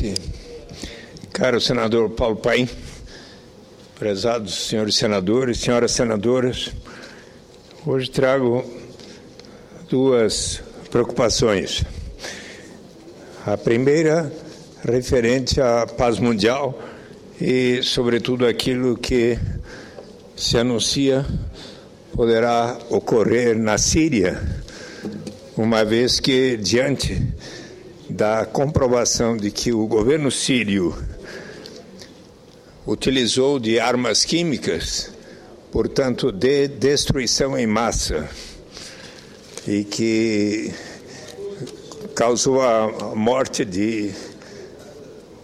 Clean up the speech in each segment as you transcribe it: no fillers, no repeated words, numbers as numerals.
presidente, caro senador Paulo Paim, prezados senhores senadores, senhoras senadoras, hoje trago duas preocupações. A primeira, referente à paz mundial e, sobretudo, aquilo que se anuncia poderá ocorrer na Síria, uma vez que, diante da comprovação de que o governo sírio utilizou de armas químicas, portanto, de destruição em massa, e que causou a morte de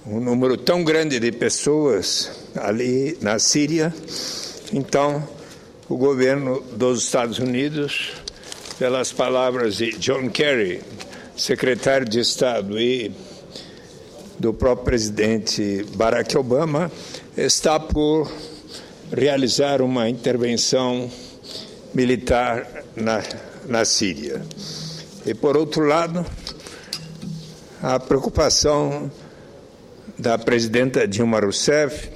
um número tão grande de pessoas ali na Síria, então o governo dos Estados Unidos, pelas palavras de John Kerry, secretário de Estado, e do próprio presidente Barack Obama, está por realizar uma intervenção militar na Síria. E, por outro lado, a preocupação da presidenta Dilma Rousseff,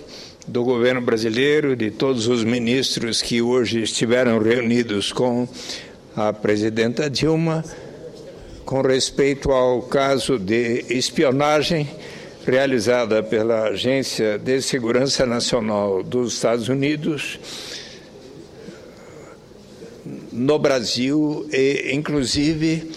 do governo brasileiro, de todos os ministros que hoje estiveram reunidos com a presidenta Dilma, com respeito ao caso de espionagem realizada pela Agência de Segurança Nacional dos Estados Unidos no Brasil e, inclusive,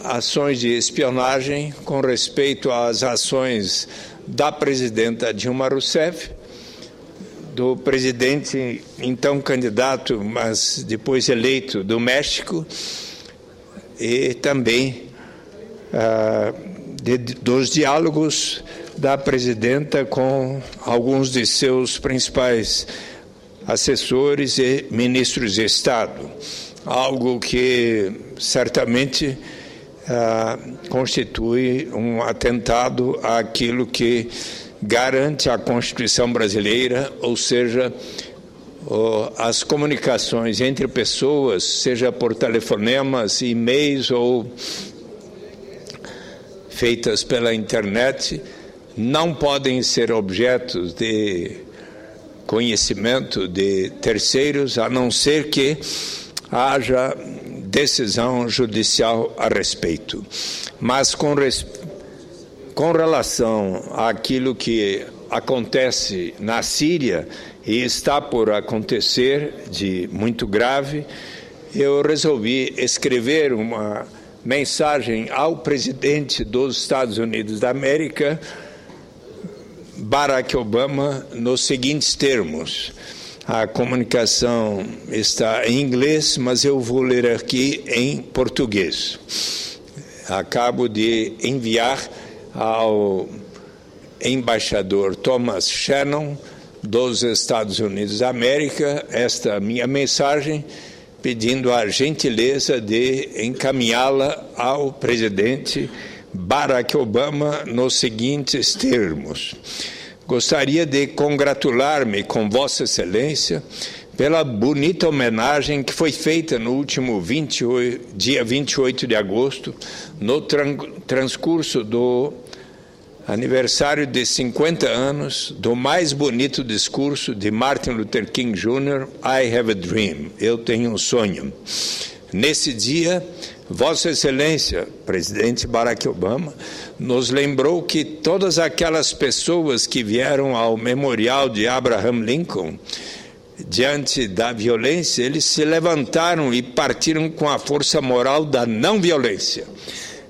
ações de espionagem com respeito às ações da presidenta Dilma Rousseff, do presidente, então candidato, mas depois eleito, do México, e também dos diálogos da presidenta com alguns de seus principais assessores e ministros de Estado, algo que certamente constitui um atentado àquilo que garante a Constituição brasileira, ou seja, as comunicações entre pessoas, seja por telefonemas, e-mails ou feitas pela internet, não podem ser objetos de conhecimento de terceiros, a não ser que haja decisão judicial a respeito. Mas com relação àquilo que acontece na Síria e está por acontecer de muito grave, eu resolvi escrever uma mensagem ao presidente dos Estados Unidos da América, Barack Obama, nos seguintes termos. A comunicação está em inglês, mas eu vou ler aqui em português. Acabo de enviar ao embaixador Thomas Shannon, dos Estados Unidos da América, esta minha mensagem, pedindo a gentileza de encaminhá-la ao presidente Barack Obama nos seguintes termos. Gostaria de congratular-me com Vossa Excelência pela bonita homenagem que foi feita no último dia 28 de agosto, no transcurso do aniversário de 50 anos do mais bonito discurso de Martin Luther King Jr., I Have a Dream, Eu Tenho um Sonho. Nesse dia, Vossa Excelência, presidente Barack Obama, nos lembrou que todas aquelas pessoas que vieram ao memorial de Abraham Lincoln, diante da violência, eles se levantaram e partiram com a força moral da não violência.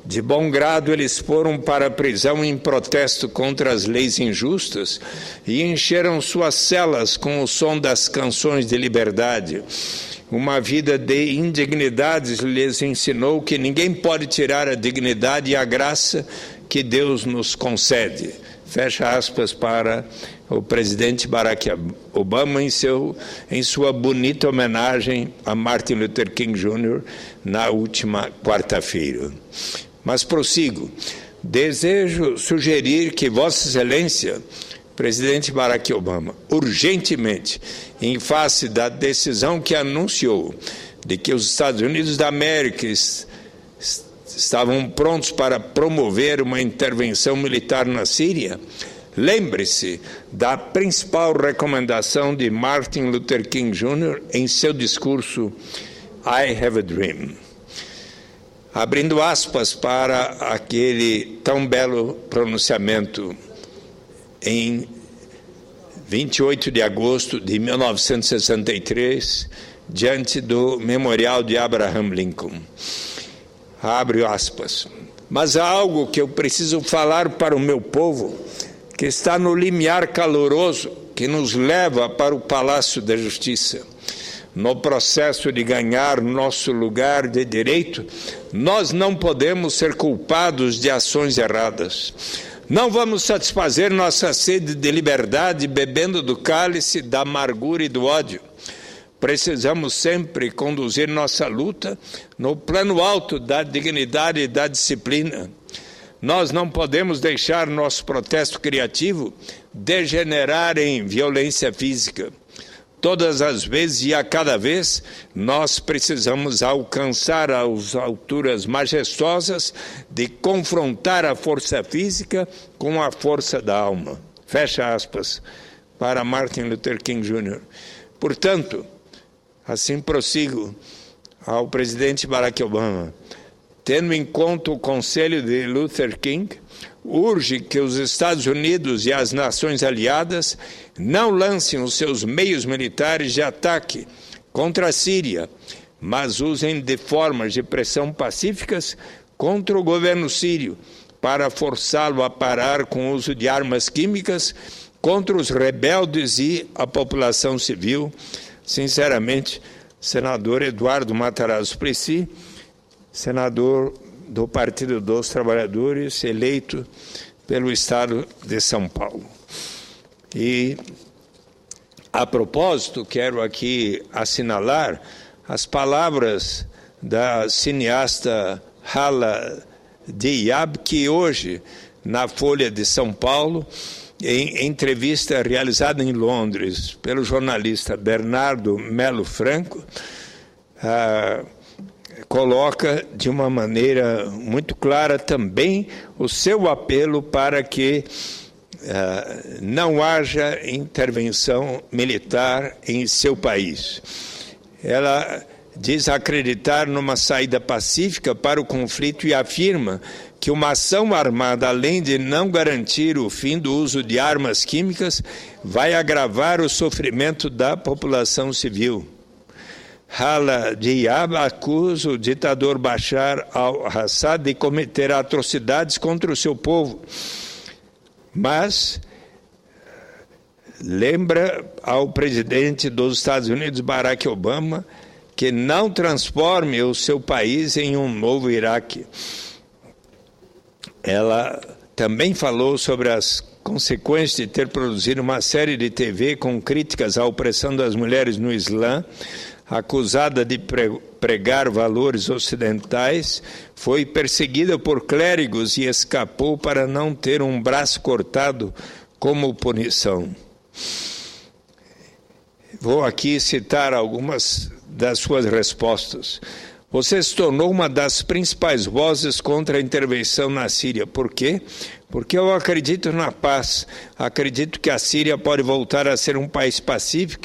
De bom grado, eles foram para a prisão em protesto contra as leis injustas e encheram suas celas com o som das canções de liberdade. Uma vida de indignidades lhes ensinou que ninguém pode tirar a dignidade e a graça que Deus nos concede. Fecha aspas para o presidente Barack Obama em sua bonita homenagem a Martin Luther King Jr. na última quarta-feira. Mas prossigo. Desejo sugerir que Vossa Excelência, presidente Barack Obama, urgentemente, em face da decisão que anunciou de que os Estados Unidos da América estavam prontos para promover uma intervenção militar na Síria, lembre-se da principal recomendação de Martin Luther King Jr. em seu discurso I Have a Dream. Abrindo aspas para aquele tão belo pronunciamento em 28 de agosto de 1963, diante do Memorial de Abraham Lincoln. Abre aspas. Mas há algo que eu preciso falar para o meu povo, que está no limiar caloroso que nos leva para o Palácio da Justiça. No processo de ganhar nosso lugar de direito, nós não podemos ser culpados de ações erradas. Não vamos satisfazer nossa sede de liberdade bebendo do cálice da amargura e do ódio. Precisamos sempre conduzir nossa luta no plano alto da dignidade e da disciplina. Nós não podemos deixar nosso protesto criativo degenerar em violência física. Todas as vezes e a cada vez, nós precisamos alcançar as alturas majestosas de confrontar a força física com a força da alma. Fecha aspas, para Martin Luther King Jr. Portanto, assim prossigo ao presidente Barack Obama, tendo em conta o conselho de Luther King, urge que os Estados Unidos e as nações aliadas não lancem os seus meios militares de ataque contra a Síria, mas usem de formas de pressão pacíficas contra o governo sírio para forçá-lo a parar com o uso de armas químicas contra os rebeldes e a população civil. Sinceramente, senador Eduardo Matarazzo Suplicy, senador do Partido dos Trabalhadores, eleito pelo Estado de São Paulo. E, a propósito, quero aqui assinalar as palavras da cineasta Hala Diab, que hoje, na Folha de São Paulo, em entrevista realizada em Londres pelo jornalista Bernardo Melo Franco, coloca de uma maneira muito clara também o seu apelo para que não haja intervenção militar em seu país. Ela diz acreditar numa saída pacífica para o conflito e afirma que uma ação armada, além de não garantir o fim do uso de armas químicas, vai agravar o sofrimento da população civil. Hala Diab acusa o ditador Bashar al-Assad de cometer atrocidades contra o seu povo, mas lembra ao presidente dos Estados Unidos, Barack Obama, que não transforme o seu país em um novo Iraque. Ela também falou sobre as consequências de ter produzido uma série de TV com críticas à opressão das mulheres no Islã. Acusada de pregar valores ocidentais, foi perseguida por clérigos e escapou para não ter um braço cortado como punição. Vou aqui citar algumas das suas respostas. Você se tornou uma das principais vozes contra a intervenção na Síria. Por quê? Porque eu acredito na paz, acredito que a Síria pode voltar a ser um país pacífico,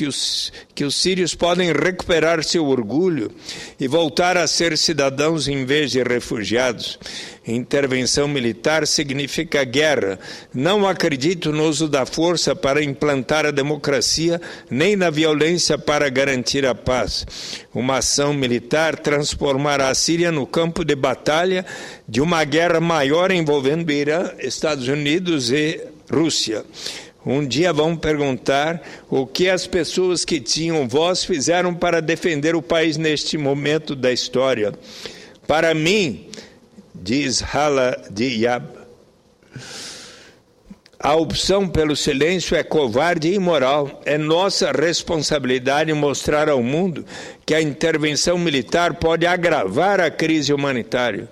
que os sírios podem recuperar seu orgulho e voltar a ser cidadãos em vez de refugiados. Intervenção militar significa guerra. Não acredito no uso da força para implantar a democracia, nem na violência para garantir a paz. Uma ação militar transformará a Síria no campo de batalha de uma guerra maior envolvendo Irã, Estados Unidos e Rússia. Um dia vão perguntar o que as pessoas que tinham voz fizeram para defender o país neste momento da história. Para mim, diz Hala Diab, a opção pelo silêncio é covarde e imoral. É nossa responsabilidade mostrar ao mundo que a intervenção militar pode agravar a crise humanitária.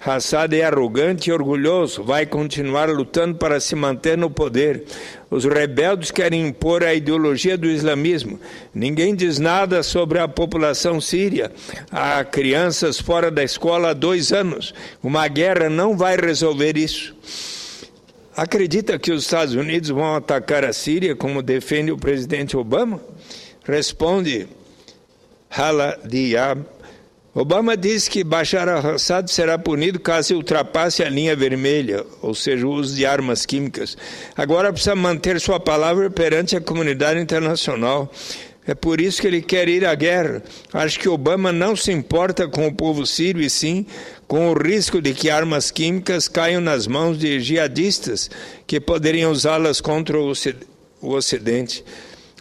Assad é arrogante e orgulhoso, vai continuar lutando para se manter no poder. Os rebeldes querem impor a ideologia do islamismo. Ninguém diz nada sobre a população síria. Há crianças fora da escola há 2 anos. Uma guerra não vai resolver isso. Acredita que os Estados Unidos vão atacar a Síria, como defende o presidente Obama? Responde Hala Diab. Obama disse que Bashar al-Assad será punido caso ultrapasse a linha vermelha, ou seja, o uso de armas químicas. Agora precisa manter sua palavra perante a comunidade internacional. É por isso que ele quer ir à guerra. Acho que Obama não se importa com o povo sírio, e sim com o risco de que armas químicas caiam nas mãos de jihadistas que poderiam usá-las contra o Ocidente.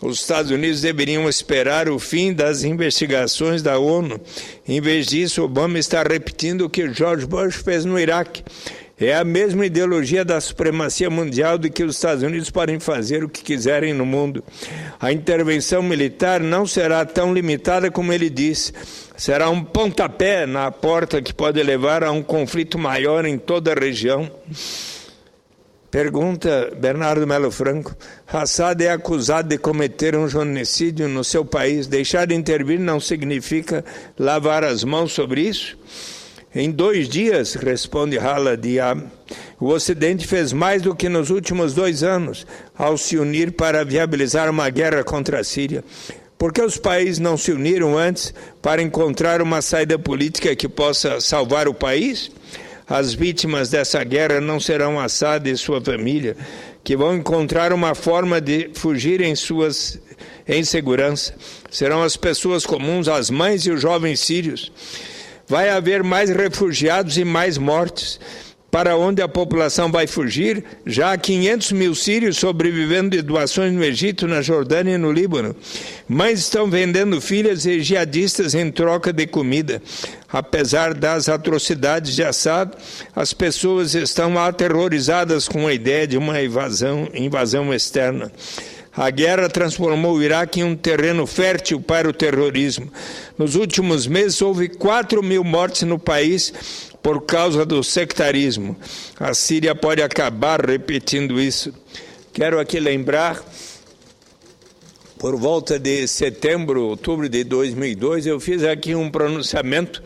Os Estados Unidos deveriam esperar o fim das investigações da ONU. Em vez disso, Obama está repetindo o que George Bush fez no Iraque. É a mesma ideologia da supremacia mundial de que os Estados Unidos podem fazer o que quiserem no mundo. A intervenção militar não será tão limitada como ele disse. Será um pontapé na porta que pode levar a um conflito maior em toda a região. Pergunta Bernardo Melo Franco. Assad é acusado de cometer um genocídio no seu país. Deixar de intervir não significa lavar as mãos sobre isso? Em 2 dias, responde Hala Diab, o Ocidente fez mais do que nos últimos 2 anos ao se unir para viabilizar uma guerra contra a Síria. Por que os países não se uniram antes para encontrar uma saída política que possa salvar o país? As vítimas dessa guerra não serão Assad e sua família, que vão encontrar uma forma de fugir em segurança. Serão as pessoas comuns, as mães e os jovens sírios. Vai haver mais refugiados e mais mortes. Para onde a população vai fugir? Já há 500 mil sírios sobrevivendo de doações no Egito, na Jordânia e no Líbano. Mães estão vendendo filhas e jihadistas em troca de comida. Apesar das atrocidades de Assad, as pessoas estão aterrorizadas com a ideia de uma invasão externa. A guerra transformou o Iraque em um terreno fértil para o terrorismo. Nos últimos meses, houve 4 mil mortes no país por causa do sectarismo. A Síria pode acabar repetindo isso. Quero aqui lembrar, por volta de setembro, outubro de 2002, eu fiz aqui um pronunciamento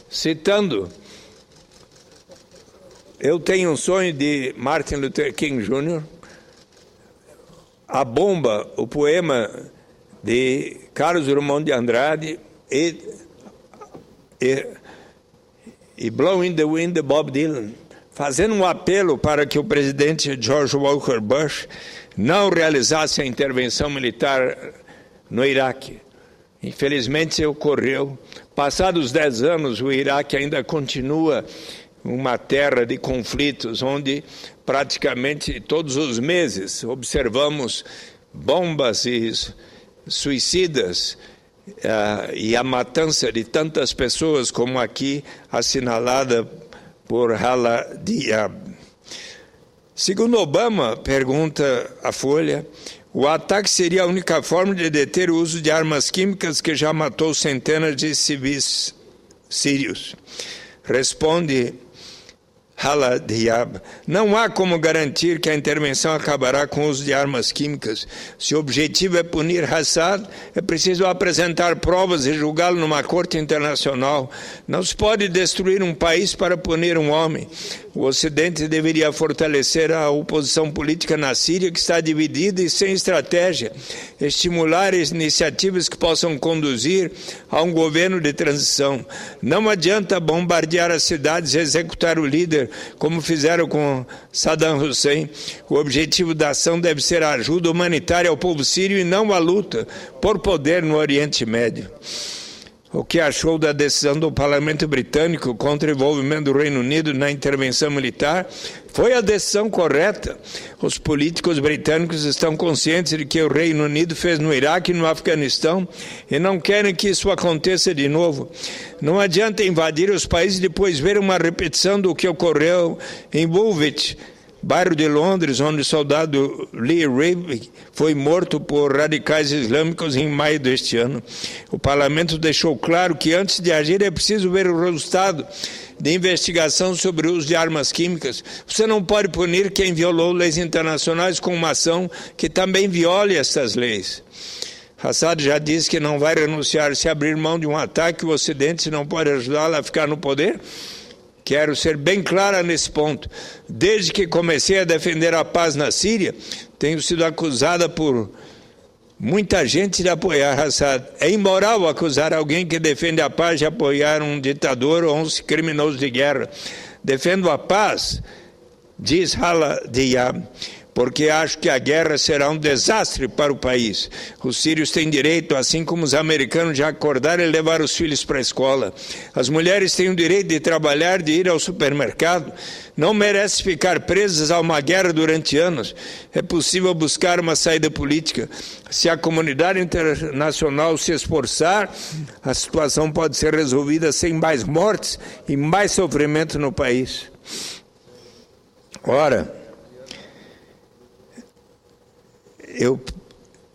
citando: eu tenho um sonho de Martin Luther King Jr., a bomba, o poema de Carlos Drummond de Andrade e Blowing in the Wind de Bob Dylan, fazendo um apelo para que o presidente George Walker Bush não realizasse a intervenção militar no Iraque. Infelizmente ocorreu. Passados 10 anos, o Iraque ainda continua uma terra de conflitos, onde praticamente todos os meses observamos bombas e suicidas e a matança de tantas pessoas como aqui assinalada por Hala Diab. Segundo Obama, pergunta a Folha, o ataque seria a única forma de deter o uso de armas químicas que já matou centenas de civis sírios. Responde Hala Diab, não há como garantir que a intervenção acabará com o uso de armas químicas. Se o objetivo é punir Assad, é preciso apresentar provas e julgá-lo numa corte internacional. Não se pode destruir um país para punir um homem. O Ocidente deveria fortalecer a oposição política na Síria, que está dividida e sem estratégia, estimular iniciativas que possam conduzir a um governo de transição. Não adianta bombardear as cidades e executar o líder, como fizeram com Saddam Hussein. O objetivo da ação deve ser a ajuda humanitária ao povo sírio e não a luta por poder no Oriente Médio. O que achou da decisão do Parlamento Britânico contra o envolvimento do Reino Unido na intervenção militar? Foi a decisão correta. Os políticos britânicos estão conscientes de que o Reino Unido fez no Iraque e no Afeganistão e não querem que isso aconteça de novo. Não adianta invadir os países e depois ver uma repetição do que ocorreu em Woolwich, bairro de Londres, onde o soldado Lee Reeve foi morto por radicais islâmicos em maio deste ano. O parlamento deixou claro que antes de agir é preciso ver o resultado. de investigação sobre o uso de armas químicas. Você não pode punir quem violou leis internacionais com uma ação que também viole essas leis. Assad já disse que não vai renunciar se abrir mão de um ataque, o Ocidente não pode ajudá-lo a ficar no poder. Quero ser bem clara nesse ponto. Desde que comecei a defender a paz na Síria, tenho sido acusada por muita gente de apoiar Assad. É imoral acusar alguém que defende a paz de apoiar um ditador ou um criminoso de guerra. Defendo a paz, diz Hala Diab, porque acho que a guerra será um desastre para o país. Os sírios têm direito, assim como os americanos, de acordar e levar os filhos para a escola. As mulheres têm o direito de trabalhar, de ir ao supermercado. Não merecem ficar presas a uma guerra durante anos. É possível buscar uma saída política. Se a comunidade internacional se esforçar, a situação pode ser resolvida sem mais mortes e mais sofrimento no país. Ora, eu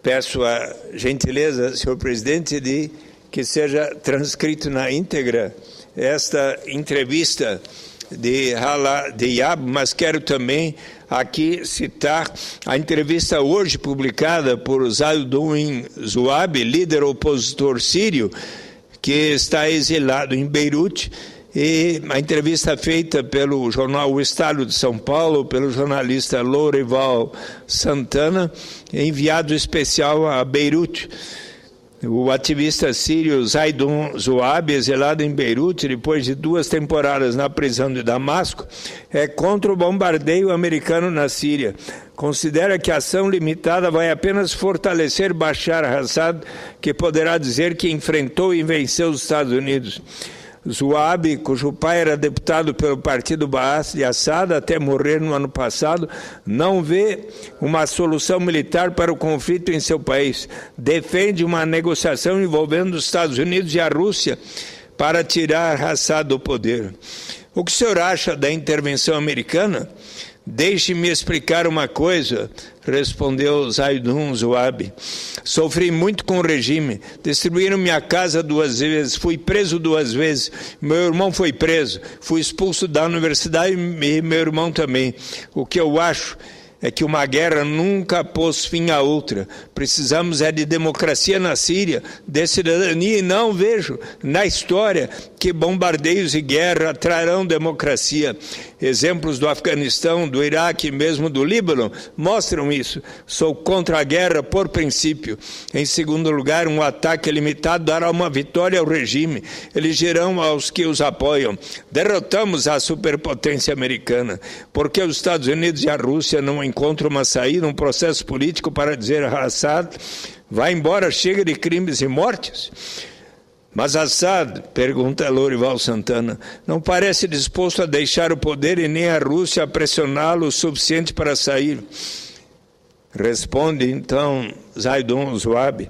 peço a gentileza, senhor presidente, de que seja transcrito na íntegra esta entrevista de Hala Diab, mas quero também aqui citar a entrevista hoje publicada por Zaidoun Zuabi, líder opositor sírio, que está exilado em Beirute, e a entrevista feita pelo jornal O Estado de São Paulo, pelo jornalista Lourival Santana, enviado especial a Beirute. O ativista sírio Zaidoun Zuabi, exilado em Beirute, depois de 2 temporadas na prisão de Damasco, é contra o bombardeio americano na Síria. Considera que a ação limitada vai apenas fortalecer Bashar al-Assad, que poderá dizer que enfrentou e venceu os Estados Unidos. Zuabi, cujo pai era deputado pelo partido Baath de Assad até morrer no ano passado, não vê uma solução militar para o conflito em seu país. Defende uma negociação envolvendo os Estados Unidos e a Rússia para tirar Assad do poder. O que o senhor acha da intervenção americana? Deixe-me explicar uma coisa, respondeu Zaidoun Zuabi. Sofri muito com o regime, destruíram minha casa 2 vezes, fui preso 2 vezes, meu irmão foi preso, fui expulso da universidade e meu irmão também. O que eu acho é que uma guerra nunca pôs fim a outra. Precisamos de democracia na Síria, de cidadania, e não vejo na história que bombardeios e guerra trarão democracia. Exemplos do Afeganistão, do Iraque e mesmo do Líbano mostram isso. Sou contra a guerra por princípio. Em segundo lugar, um ataque limitado dará uma vitória ao regime. Elegerão aos que os apoiam. Derrotamos a superpotência americana. Porque os Estados Unidos e a Rússia não encontram uma saída, um processo político para dizer a Assad, vai embora, chega de crimes e mortes? Mas Assad, pergunta Lourival Santana, não parece disposto a deixar o poder e nem a Rússia a pressioná-lo o suficiente para sair. Responde então Zaidoun Zuabi,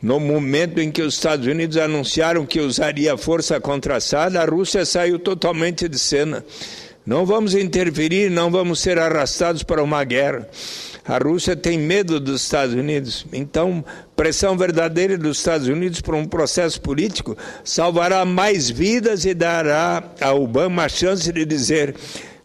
no momento em que os Estados Unidos anunciaram que usaria força contra Assad, a Rússia saiu totalmente de cena. Não vamos interferir, não vamos ser arrastados para uma guerra. A Rússia tem medo dos Estados Unidos, então pressão verdadeira dos Estados Unidos por um processo político salvará mais vidas e dará a Obama a chance de dizer: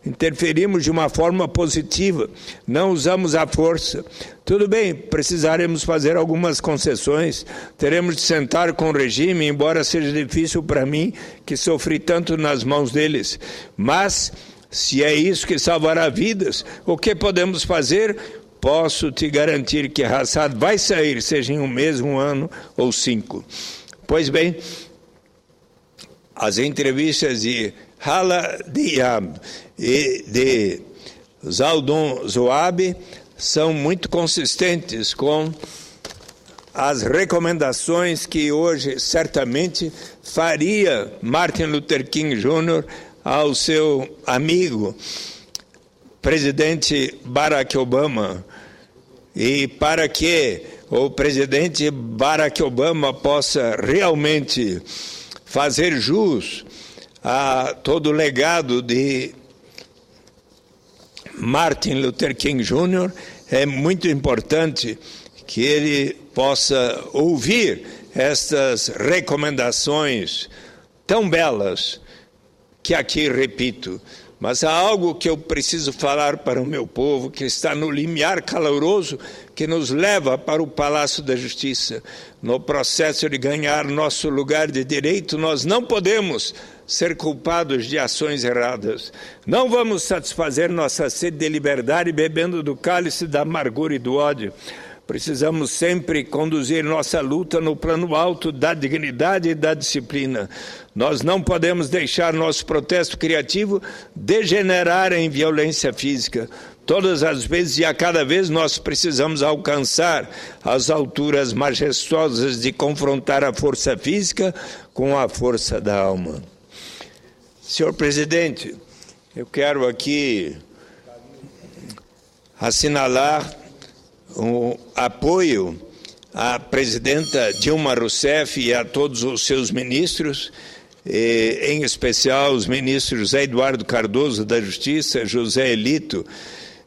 interferimos de uma forma positiva, não usamos a força. Tudo bem, precisaremos fazer algumas concessões, teremos de sentar com o regime, embora seja difícil para mim, que sofri tanto nas mãos deles. Mas, se é isso que salvará vidas, o que podemos fazer? Posso te garantir que Assad vai sair, seja em 1 mês, 1 ano ou 5. Pois bem, as entrevistas de Hala Diab e de Zaidoun Zuabi são muito consistentes com as recomendações que hoje certamente faria Martin Luther King Jr. ao seu amigo presidente Barack Obama, e para que o presidente Barack Obama possa realmente fazer jus a todo o legado de Martin Luther King Jr., é muito importante que ele possa ouvir estas recomendações tão belas que aqui repito, mas há algo que eu preciso falar para o meu povo, que está no limiar caloroso que nos leva para o Palácio da Justiça. No processo de ganhar nosso lugar de direito, nós não podemos ser culpados de ações erradas. Não vamos satisfazer nossa sede de liberdade bebendo do cálice da amargura e do ódio. Precisamos sempre conduzir nossa luta no plano alto da dignidade e da disciplina. Nós não podemos deixar nosso protesto criativo degenerar em violência física. Todas as vezes e a cada vez nós precisamos alcançar as alturas majestosas de confrontar a força física com a força da alma. Senhor presidente, eu quero aqui assinalar o apoio à presidenta Dilma Rousseff e a todos os seus ministros, em especial os ministros José Eduardo Cardoso, da Justiça, José Elito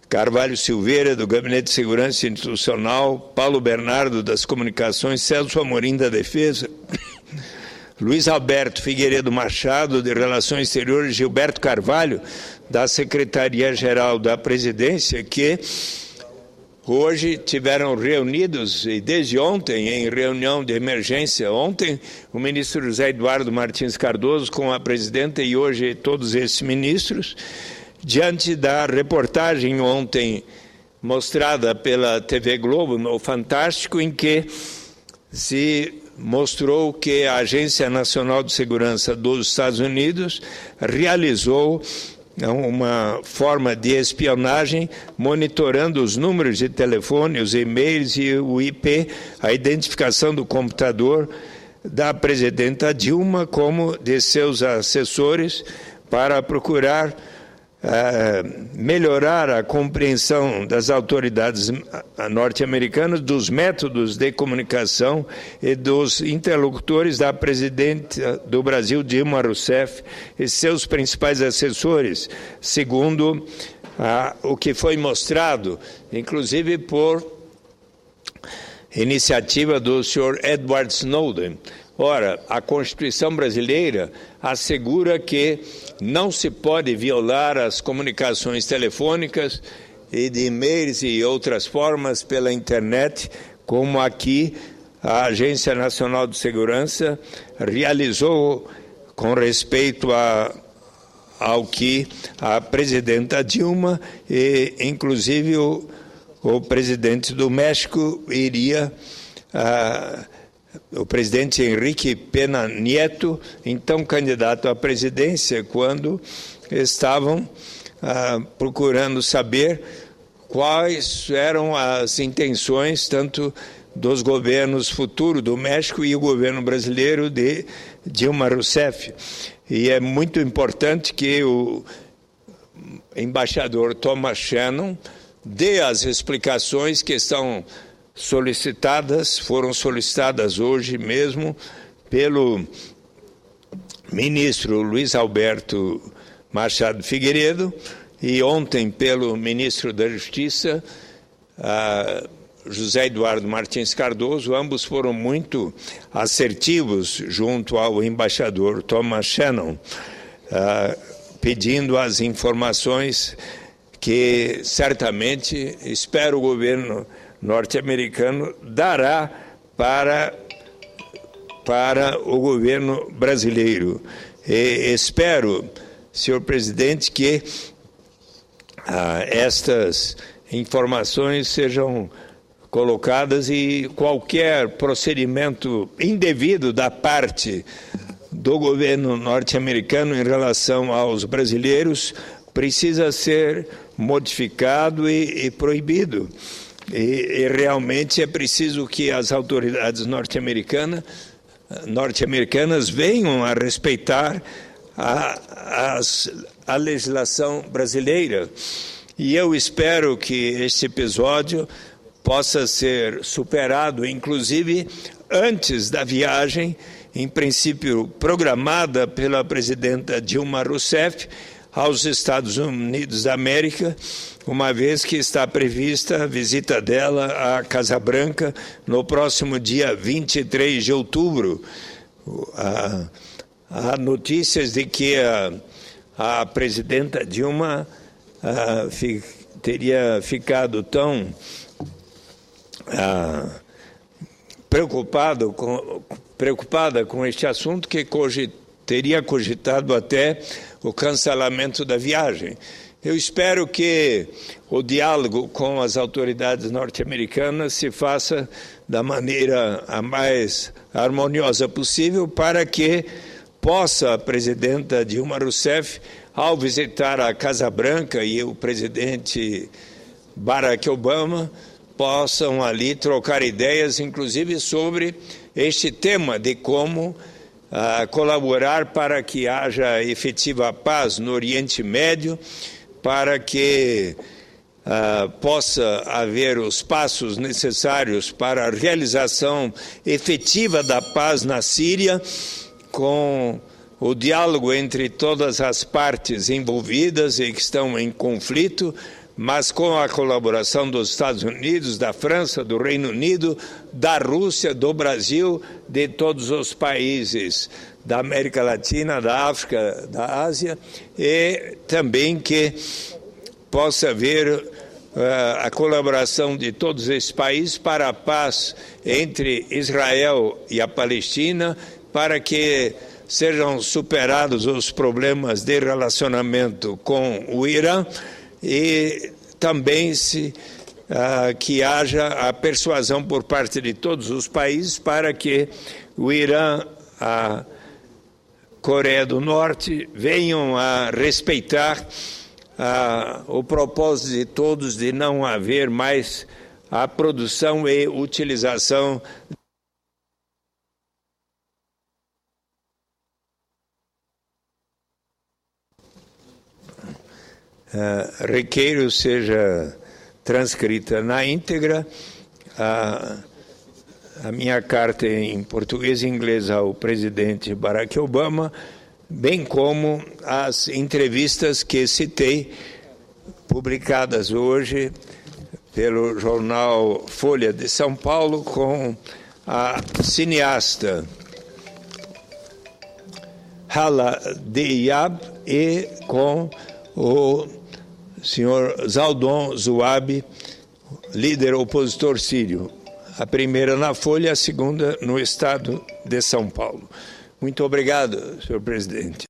Carvalho Silveira, do Gabinete de Segurança Institucional, Paulo Bernardo, das Comunicações, Celso Amorim, da Defesa, Luiz Alberto Figueiredo Machado, de Relações Exteriores, Gilberto Carvalho, da Secretaria-Geral da Presidência, que hoje tiveram reunidos, e desde ontem, em reunião de emergência, ontem, o ministro José Eduardo Martins Cardoso com a presidenta e hoje todos esses ministros, diante da reportagem ontem mostrada pela TV Globo, no Fantástico, em que se mostrou que a Agência Nacional de Segurança dos Estados Unidos realizou uma forma de espionagem, monitorando os números de telefone, os e-mails e o IP, a identificação do computador da presidenta Dilma como de seus assessores, para procurar melhorar a compreensão das autoridades norte-americanas dos métodos de comunicação e dos interlocutores da presidenta do Brasil, Dilma Rousseff, e seus principais assessores, segundo o que foi mostrado, inclusive por iniciativa do senhor Edward Snowden. Ora, a Constituição brasileira assegura que não se pode violar as comunicações telefônicas e de e-mails e outras formas pela internet, como aqui a Agência Nacional de Segurança realizou com respeito ao que a presidenta Dilma e, inclusive, o presidente do México iria... o presidente Henrique Pena Nieto, então candidato à presidência, quando estavam procurando saber quais eram as intenções tanto dos governos futuros do México e o governo brasileiro de Dilma Rousseff. E é muito importante que o embaixador Thomas Shannon dê as explicações que estão foram solicitadas hoje mesmo pelo ministro Luiz Alberto Machado Figueiredo e ontem pelo ministro da Justiça, José Eduardo Martins Cardoso. Ambos foram muito assertivos junto ao embaixador Thomas Shannon, pedindo as informações que certamente, espero, o governo norte-americano dará para o governo brasileiro. E espero, senhor presidente, que estas informações sejam colocadas e qualquer procedimento indevido da parte do governo norte-americano em relação aos brasileiros precisa ser modificado e proibido. E realmente é preciso que as autoridades norte-americanas venham a respeitar a legislação brasileira. E eu espero que este episódio possa ser superado, inclusive antes da viagem, em princípio programada pela presidenta Dilma Rousseff, aos Estados Unidos da América, uma vez que está prevista a visita dela à Casa Branca no próximo dia 23 de outubro. Há notícias de que a presidenta Dilma teria ficado tão preocupada com este assunto que teria cogitado até o cancelamento da viagem. Eu espero que o diálogo com as autoridades norte-americanas se faça da maneira a mais harmoniosa possível para que possa a presidenta Dilma Rousseff, ao visitar a Casa Branca e o presidente Barack Obama, possam ali trocar ideias, inclusive sobre este tema de como colaborar para que haja efetiva paz no Oriente Médio, para que possa haver os passos necessários para a realização efetiva da paz na Síria, com o diálogo entre todas as partes envolvidas e que estão em conflito, mas com a colaboração dos Estados Unidos, da França, do Reino Unido, da Rússia, do Brasil, de todos os países da América Latina, da África, da Ásia, e também que possa haver a colaboração de todos esses países para a paz entre Israel e a Palestina, para que sejam superados os problemas de relacionamento com o Irã e também que haja a persuasão por parte de todos os países para que o Irã, a Coreia do Norte venham a respeitar o propósito de todos de não haver mais a produção e utilização requeiro seja transcrita na íntegra a minha carta em português e inglês ao presidente Barack Obama, bem como as entrevistas que citei, publicadas hoje pelo jornal Folha de São Paulo, com a cineasta Hala Diab e com o senhor Zaldon Zouabi, líder opositor sírio. A primeira na Folha, a segunda no Estado de São Paulo. Muito obrigado, senhor presidente.